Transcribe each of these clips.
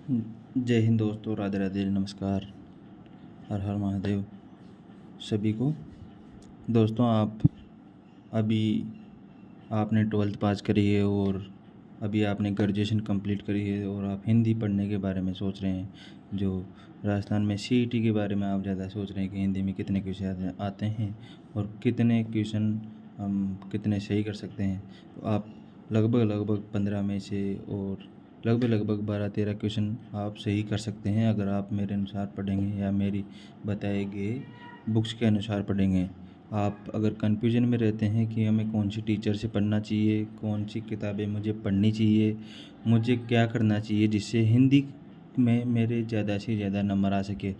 जय हिंद दोस्तों, राधे राधे, नमस्कार, हर हर महादेव सभी को। दोस्तों, अभी आपने 12th पास करी है और अभी आपने ग्रेजुएशन कंप्लीट करी है और आप हिंदी पढ़ने के बारे में सोच रहे हैं। जो राजस्थान में सीईटी के बारे में आप ज़्यादा सोच रहे हैं कि हिंदी में कितने क्वेश्चन आते हैं और कितने क्वेश्चन हम कितने सही कर सकते हैं। तो आप लगभग 15 में से और लगभग 12-13 क्वेश्चन आप सही कर सकते हैं अगर आप मेरे अनुसार पढ़ेंगे या मेरी बताए गए बुक्स के अनुसार पढ़ेंगे। आप अगर कन्फ्यूजन में रहते हैं कि हमें कौन सी टीचर से पढ़ना चाहिए, कौन सी किताबें मुझे पढ़नी चाहिए, मुझे क्या करना चाहिए जिससे हिंदी में मेरे ज़्यादा से ज़्यादा नंबर आ सके।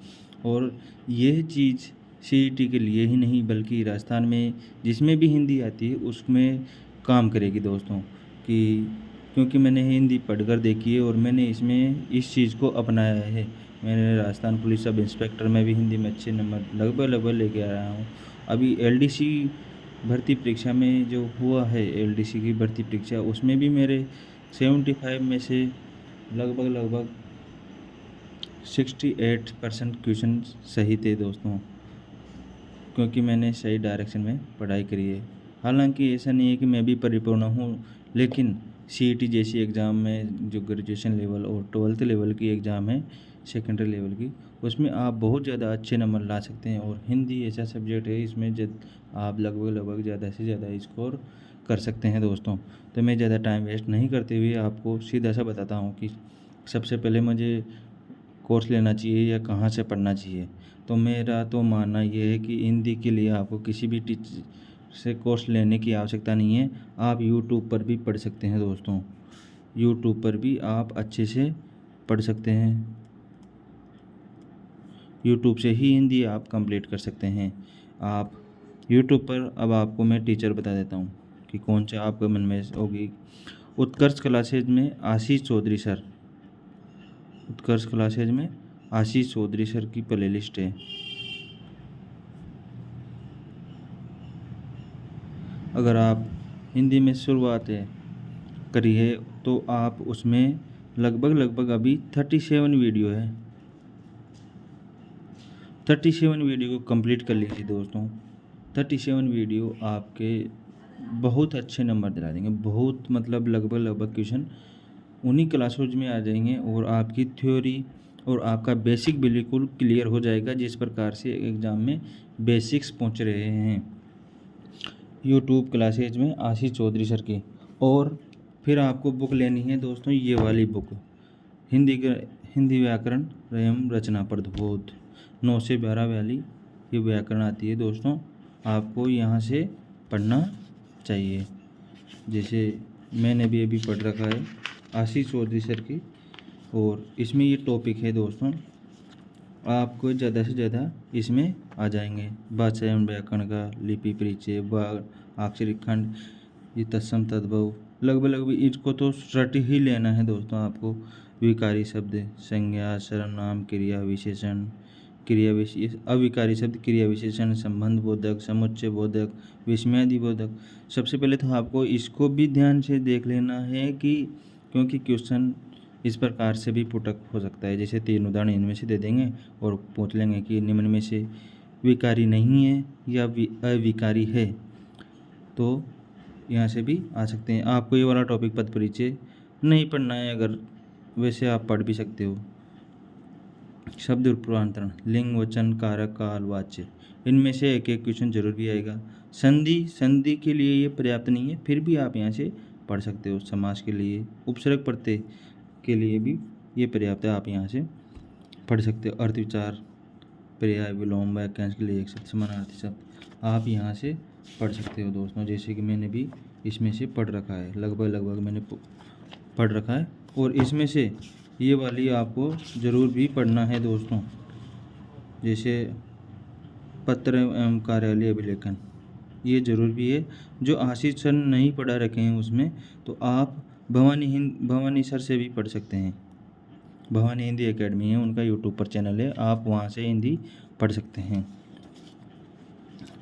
और यह चीज़ सीईटी के लिए ही नहीं बल्कि राजस्थान में जिसमें भी हिंदी आती है उसमें काम करेगी दोस्तों। क्योंकि मैंने हिंदी पढ़कर देखी है और मैंने इसमें इस चीज़ को अपनाया है। मैंने राजस्थान पुलिस सब इंस्पेक्टर में भी हिंदी में अच्छे नंबर लगभग लेके आ रहा हूँ। अभी एलडीसी भर्ती परीक्षा में जो हुआ है, एलडीसी की भर्ती परीक्षा, उसमें भी मेरे 75 में से लगभग 68% क्वेश्चन सही थे दोस्तों, क्योंकि मैंने सही डायरेक्शन में पढ़ाई करी है। हालांकि ऐसा नहीं है कि मैं भी परिपूर्ण हूँ, लेकिन सीईटी जैसी एग्ज़ाम में जो ग्रेजुएशन लेवल और 12th लेवल की एग्ज़ाम है, सेकेंडरी लेवल की, उसमें आप बहुत ज़्यादा अच्छे नंबर ला सकते हैं। और हिंदी ऐसा सब्जेक्ट है, इसमें आप लगभग ज़्यादा से ज़्यादा स्कोर कर सकते हैं दोस्तों। तो मैं ज़्यादा टाइम वेस्ट नहीं करते हुए आपको सीधा सा बताता हूँ कि सबसे पहले मुझे कोर्स लेना चाहिए या कहाँ से पढ़ना चाहिए। तो मेरा तो मानना ये है कि हिंदी के लिए आपको किसी भी टीचर से कोर्स लेने की आवश्यकता नहीं है। आप यूट्यूब पर भी पढ़ सकते हैं दोस्तों। यूट्यूब पर भी आप अच्छे से पढ़ सकते हैं। यूट्यूब से ही हिंदी आप कंप्लीट कर सकते हैं। आप यूट्यूब पर, अब आपको मैं टीचर बता देता हूँ कि कौन सा आपके मन में होगी। उत्कर्ष क्लासेज में आशीष चौधरी सर, उत्कर्ष क्लासेज में आशीष चौधरी सर की प्ले लिस्ट है। अगर आप हिंदी में शुरुआत करी है तो आप उसमें लगभग अभी 37 वीडियो है। 37 वीडियो को कंप्लीट कर लीजिए दोस्तों। 37 वीडियो आपके बहुत अच्छे नंबर दिला देंगे। बहुत मतलब लगभग क्वेश्चन उन्हीं क्लासेज में आ जाएंगे और आपकी थ्योरी और आपका बेसिक बिल्कुल क्लियर हो जाएगा, जिस प्रकार से एग्ज़ाम में बेसिक्स पहुंच रहे हैं यूट्यूब क्लासेज में आशीष चौधरी सर की। और फिर आपको बुक लेनी है दोस्तों, ये वाली बुक, हिंदी व्याकरण एवं रचना प्रबोध 9 से 12 वाली ये व्याकरण आती है दोस्तों। आपको यहाँ से पढ़ना चाहिए। जैसे मैंने भी अभी पढ़ रखा है आशीष चौधरी सर की, और इसमें ये टॉपिक है दोस्तों, आपको ज़्यादा से ज़्यादा इसमें आ जाएंगे। भाषा एवं व्याकरण का लिपि परिचय, अक्षरी खंड, ये तत्सम तद्भव, लगभग इसको तो रट ही लेना है दोस्तों आपको। विकारी शब्द, संज्ञा, सर्वनाम, क्रिया विशेषण, अविकारी शब्द, क्रिया विशेषण, संबंध बोधक, समुच्चय बोधक, विस्मयादि बोधक। सबसे पहले तो आपको इसको भी ध्यान से देख लेना है कि क्योंकि क्वेश्चन इस प्रकार से भी पुटअप हो सकता है। जैसे 3 उदाहरण इनमें से दे देंगे और पूछ लेंगे कि निम्न में से विकारी नहीं है या अविकारी है, तो यहाँ से भी आ सकते हैं। आपको ये वाला टॉपिक पद परिचय नहीं पढ़ना है, अगर वैसे आप पढ़ भी सकते हो। शब्द रूपांतरण, लिंग, वचन, कारक, काल, वाच्य, इनमें से एक एक क्वेश्चन जरूर भी आएगा। संधि के लिए ये पर्याप्त नहीं है, फिर भी आप यहाँ से पढ़ सकते हो। समास के लिए, उपसर्ग प्रत्यय के लिए भी ये पर्याप्त है, आप यहाँ से पढ़ सकते हो। अर्थ विचार, पर्याय, विलोम, वाक्यांश के लिए एक शब्द, समानार्थी शब्द, आप यहाँ से पढ़ सकते हो दोस्तों। जैसे कि मैंने भी इसमें से पढ़ रखा है, लगभग मैंने पढ़ रखा है। और इसमें से ये वाली आपको ज़रूर भी पढ़ना है दोस्तों, जैसे पत्र एवं कार्यालय अभिलेखन, ये ज़रूर भी है। जो आशीष सर नहीं पढ़ा रखे हैं उसमें, तो आप भवानी सर से भी पढ़ सकते हैं। भवानी हिंदी एकेडमी है, उनका यूट्यूब पर चैनल है, आप वहाँ से हिंदी पढ़ सकते हैं।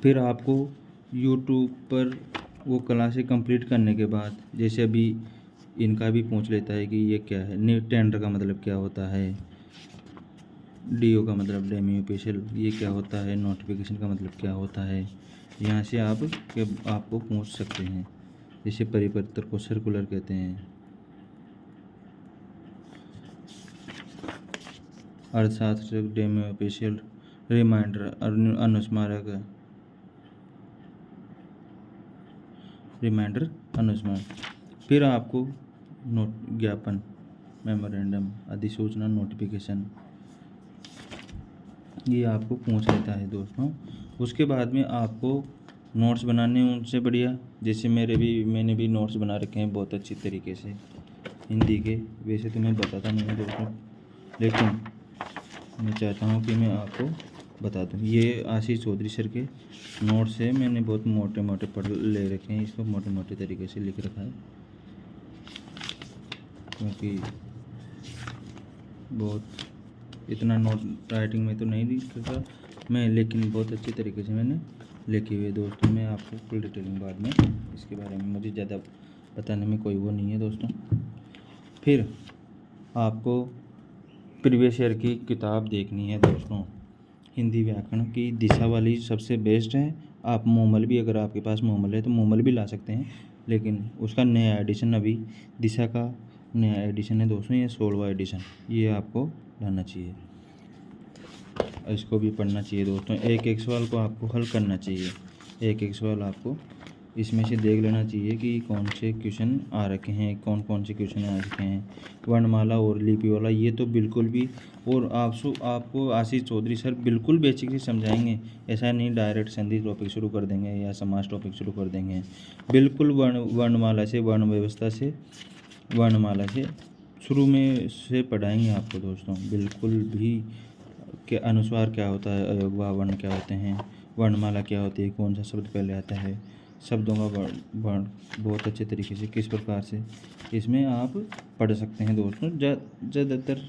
फिर आपको यूट्यूब पर वो क्लासें कंप्लीट करने के बाद, जैसे अभी इनका भी पूछ लेता है कि ये क्या है, टेंडर का मतलब क्या होता है, डीओ का मतलब डेमी ऑफिशियल ये क्या होता है, नोटिफिकेशन का मतलब क्या होता है। यहाँ से आपको पूछ सकते हैं। जैसे परिपत्र को सर्कुलर कहते हैं, अर्थशास्त्र डेमी ऑफिशियल, रिमाइंडर अनुस्मारक, रिमाइंडर अनुस्मारक। फिर आपको नोट ज्ञापन, मेमोरेंडम, अधिसूचना, नोटिफिकेशन ये आपको पूछ लेता है दोस्तों। उसके बाद में आपको नोट्स बनाने उनसे बढ़िया, जैसे मैंने भी नोट्स बना रखे हैं बहुत अच्छी तरीके से हिंदी के। वैसे तो मैं बताता नहीं हूँ दोस्तों, लेकिन मैं चाहता हूँ कि मैं आपको बता दूँ। ये आशीष चौधरी सर के नोट्स है, मैंने बहुत मोटे मोटे पढ़ ले रखे हैं, इसको मोटे मोटे तरीके से लिख रखा है, क्योंकि बहुत इतना नोट राइटिंग में तो नहीं लिख रखा मैं, लेकिन बहुत अच्छे तरीके से मैंने लिखी हुई है दोस्तों। मैं आपको फुल डिटेलिंग बाद में इसके बारे में, मुझे ज़्यादा बताने में कोई वो नहीं है दोस्तों। फिर आपको प्रीवियस ईयर की किताब देखनी है दोस्तों। हिंदी व्याकरण की दिशा वाली सबसे बेस्ट है। आप मोमल भी, अगर आपके पास मोमल है तो मोमल भी ला सकते हैं, लेकिन उसका नया एडिशन अभी दिशा का नया एडिशन है दोस्तों, ये 16वां एडिशन, ये आपको लाना चाहिए, इसको भी पढ़ना चाहिए दोस्तों। एक एक सवाल को आपको हल करना चाहिए, एक एक सवाल आपको इसमें से देख लेना चाहिए कि कौन से क्वेश्चन आ रखे हैं, कौन कौन से क्वेश्चन आ रखे हैं। वर्णमाला और लिपि वाला ये तो बिल्कुल भी, और आपको आशीष चौधरी सर बिल्कुल बेसिक से समझाएंगे, ऐसा नहीं डायरेक्ट संधि टॉपिक शुरू कर देंगे या समास टॉपिक शुरू कर देंगे। बिल्कुल वर्णमाला से, वर्ण व्यवस्था से, वर्णमाला से शुरू में से पढ़ाएंगे आपको दोस्तों। बिल्कुल भी के अनुस्वार क्या होता है, अयोगवा वर्ण क्या होते हैं, वर्णमाला क्या होती है, कौन सा शब्द पहले आता है, शब्दों का वर्ण बहुत अच्छे तरीके से किस प्रकार से इसमें आप पढ़ सकते हैं दोस्तों। ज़्यादातर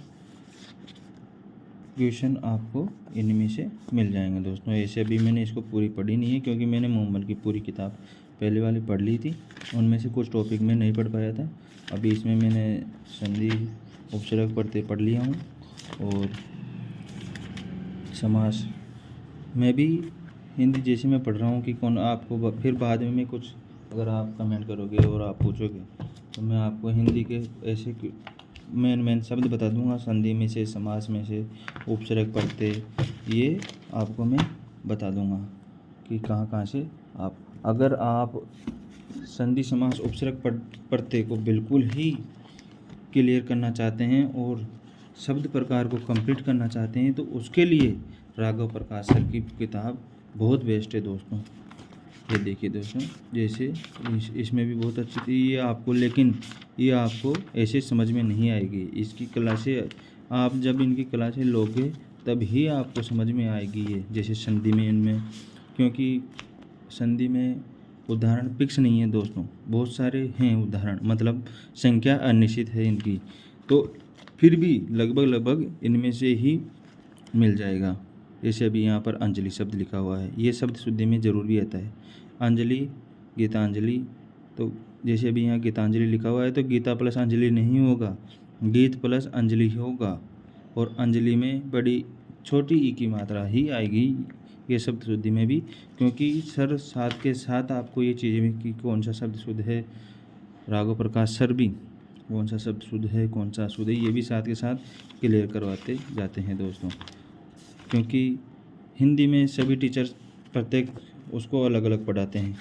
क्वेश्चन आपको इनमें से मिल जाएंगे दोस्तों। ऐसे अभी मैंने इसको पूरी पढ़ी नहीं है, क्योंकि मैंने मोमल की पूरी किताब पहले वाली पढ़ ली थी, उनमें से कुछ टॉपिक में नहीं पढ़ पाया था। अभी इसमें मैंने संधि उपसर्ग पढ़ लिया हूँ, और समास में भी हिंदी जैसे मैं पढ़ रहा हूँ कि कौन आपको फिर बाद में मैं कुछ अगर आप कमेंट करोगे और आप पूछोगे तो मैं आपको हिंदी के ऐसे मेन शब्द बता दूंगा, संधि में से, समास में से, उपसर्ग पढ़ते, ये आपको मैं बता दूंगा कि कहाँ कहाँ से आप, अगर आप संधि समास उपसर्ग पढ़ते को बिल्कुल ही क्लियर करना चाहते हैं और शब्द प्रकार को कंप्लीट करना चाहते हैं, तो उसके लिए राघव प्रकाश सर की किताब बहुत बेस्ट है दोस्तों। ये देखिए दोस्तों, जैसे इसमें भी बहुत अच्छी थी ये आपको, लेकिन ये आपको ऐसे समझ में नहीं आएगी। इसकी क्लासें आप जब इनकी क्लासें लोगे तभी आपको समझ में आएगी ये, जैसे संधि में इनमें, क्योंकि संधि में उदाहरण फिक्स नहीं है दोस्तों, बहुत सारे हैं उदाहरण, मतलब संख्या अनिश्चित है इनकी, तो फिर भी लगभग इनमें से ही मिल जाएगा। जैसे अभी यहाँ पर अंजलि शब्द लिखा हुआ है, ये शब्द शुद्धि में ज़रूर भी आता है, अंजलि, गीतांजलि। तो जैसे अभी यहाँ गीतांजलि लिखा हुआ है तो गीता प्लस अंजलि नहीं होगा, गीत प्लस अंजलि होगा, और अंजलि में बड़ी छोटी ई की मात्रा ही आएगी ये शब्द शुद्धि में भी, क्योंकि सर साथ के साथ आपको ये चीज़ें भी कि कौन सा शब्द शुद्ध है, राघव प्रकाश सर भी कौन सा शब्द शुद्ध है कौन सा अशुद्ध है ये भी साथ के साथ क्लियर करवाते जाते हैं दोस्तों। क्योंकि हिंदी में सभी टीचर्स प्रत्येक उसको अलग अलग पढ़ाते हैं,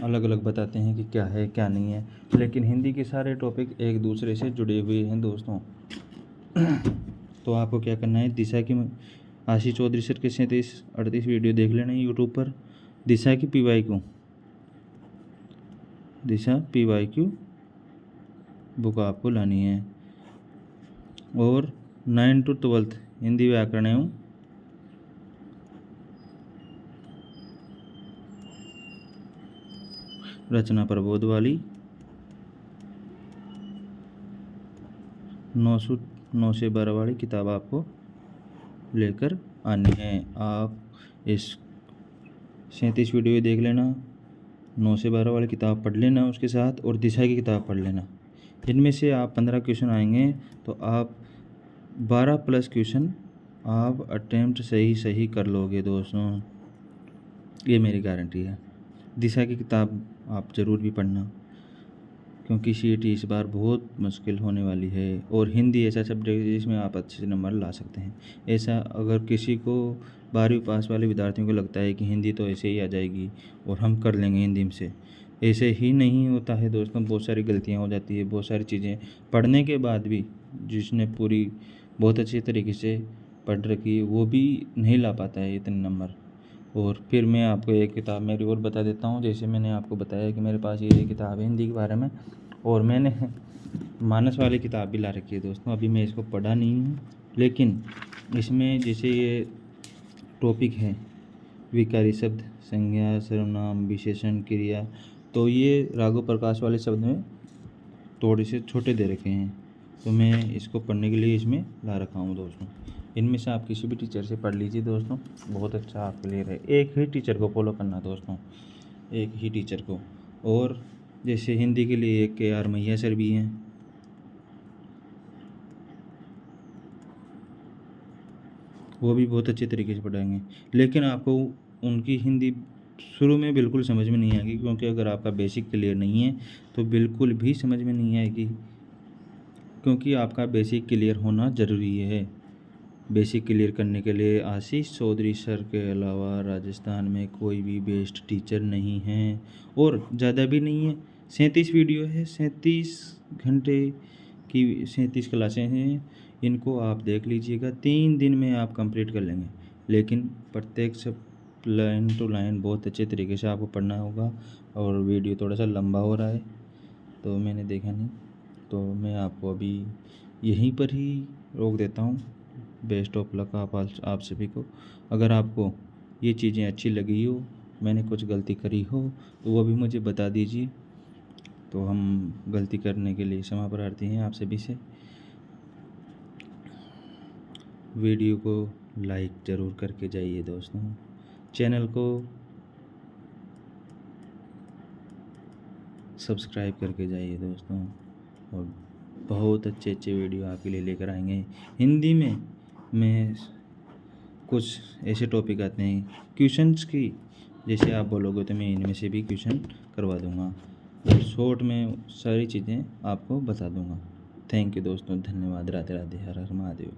अलग अलग बताते हैं कि क्या है क्या नहीं है, लेकिन हिंदी के सारे टॉपिक एक दूसरे से जुड़े हुए हैं दोस्तों। तो आपको क्या करना है, दिशा की आशीष चौधरी सर के 37-38 वीडियो देख लेना है यूट्यूब पर। दिशा की PYQ, दिशा PYQ बुक आपको लानी है, और 9 to 12 हिंदी व्याकरण एवं रचना प्रबोध वाली 9 से 12 वाली किताब आपको लेकर आनी है। आप इस 37 वीडियो देख लेना, 9 से 12 वाली किताब पढ़ लेना उसके साथ, और दिशा की किताब पढ़ लेना। इनमें से आप 15 क्वेश्चन आएंगे तो आप 12 प्लस क्वेश्चन आप अटेम्प्ट सही कर लोगे दोस्तों, ये मेरी गारंटी है। दिशा की किताब आप ज़रूर भी पढ़ना, क्योंकि CET इस बार बहुत मुश्किल होने वाली है। और हिंदी ऐसा सब्जेक्ट है जिसमें आप अच्छे से नंबर ला सकते हैं। ऐसा अगर किसी को 12वीं पास वाले विद्यार्थियों को लगता है कि हिंदी तो ऐसे ही आ जाएगी और हम कर लेंगे हिंदी से, ऐसे ही नहीं होता है दोस्तों। बहुत सारी गलतियाँ हो जाती है, बहुत सारी चीज़ें पढ़ने के बाद भी जिसने पूरी बहुत अच्छे तरीके से पढ़ रखी है वो भी नहीं ला पाता है इतने नंबर। और फिर मैं आपको एक किताब मेरी और बता देता हूँ। जैसे मैंने आपको बताया कि मेरे पास ये किताब है हिंदी के बारे में, और मैंने मानस वाली किताब भी ला रखी है दोस्तों। अभी मैं इसको पढ़ा नहीं हूँ, लेकिन इसमें जैसे ये टॉपिक है विकारी शब्द, संज्ञा, सर्वनाम, विशेषण, क्रिया, तो ये राघव प्रकाश वाले शब्द में थोड़े से छोटे दे रखे हैं, तो मैं इसको पढ़ने के लिए इसमें ला रखा हूँ दोस्तों। इनमें से आप किसी भी टीचर से पढ़ लीजिए दोस्तों, बहुत अच्छा आपके लिए रहे। एक ही टीचर को फॉलो करना दोस्तों, एक ही टीचर को। और जैसे हिंदी के लिए एक KR मैया सर भी हैं, वो भी बहुत अच्छे तरीके से पढ़ाएंगे। लेकिन आपको उनकी हिंदी शुरू में बिल्कुल समझ में नहीं आएगी, क्योंकि अगर आपका बेसिक क्लियर नहीं है तो बिल्कुल भी समझ में नहीं आएगी, क्योंकि आपका बेसिक क्लियर होना ज़रूरी है। बेसिक क्लियर करने के लिए आशीष चौधरी सर के अलावा राजस्थान में कोई भी बेस्ट टीचर नहीं है, और ज़्यादा भी नहीं है। 37 वीडियो है, 37 घंटे की 37 क्लासें हैं। इनको आप देख लीजिएगा, 3 दिन में आप कंप्लीट कर लेंगे। लेकिन प्रत्येक सब लाइन टू लाइन बहुत अच्छे तरीके से आपको पढ़ना होगा। और वीडियो थोड़ा सा लंबा हो रहा है तो मैंने देखा नहीं, तो मैं आपको अभी यहीं पर ही रोक देता हूँ। बेस्ट ऑफ लक आप सभी को। अगर आपको ये चीज़ें अच्छी लगी हो, मैंने कुछ गलती करी हो, तो वो भी मुझे बता दीजिए, तो हम गलती करने के लिए क्षमा प्रार्थी हैं आप सभी से। वीडियो को लाइक ज़रूर करके जाइए दोस्तों, चैनल को सब्सक्राइब करके जाइए दोस्तों, और बहुत अच्छे वीडियो आपके लिए लेकर आएंगे। हिंदी में मैं कुछ ऐसे टॉपिक आते हैं क्वेश्चंस की, जैसे आप बोलोगे तो मैं इनमें से भी क्वेश्चन करवा दूंगा, और शॉर्ट में सारी चीज़ें आपको बता दूंगा। थैंक यू दोस्तों, धन्यवाद। राधे राधे, हर हर महादेव।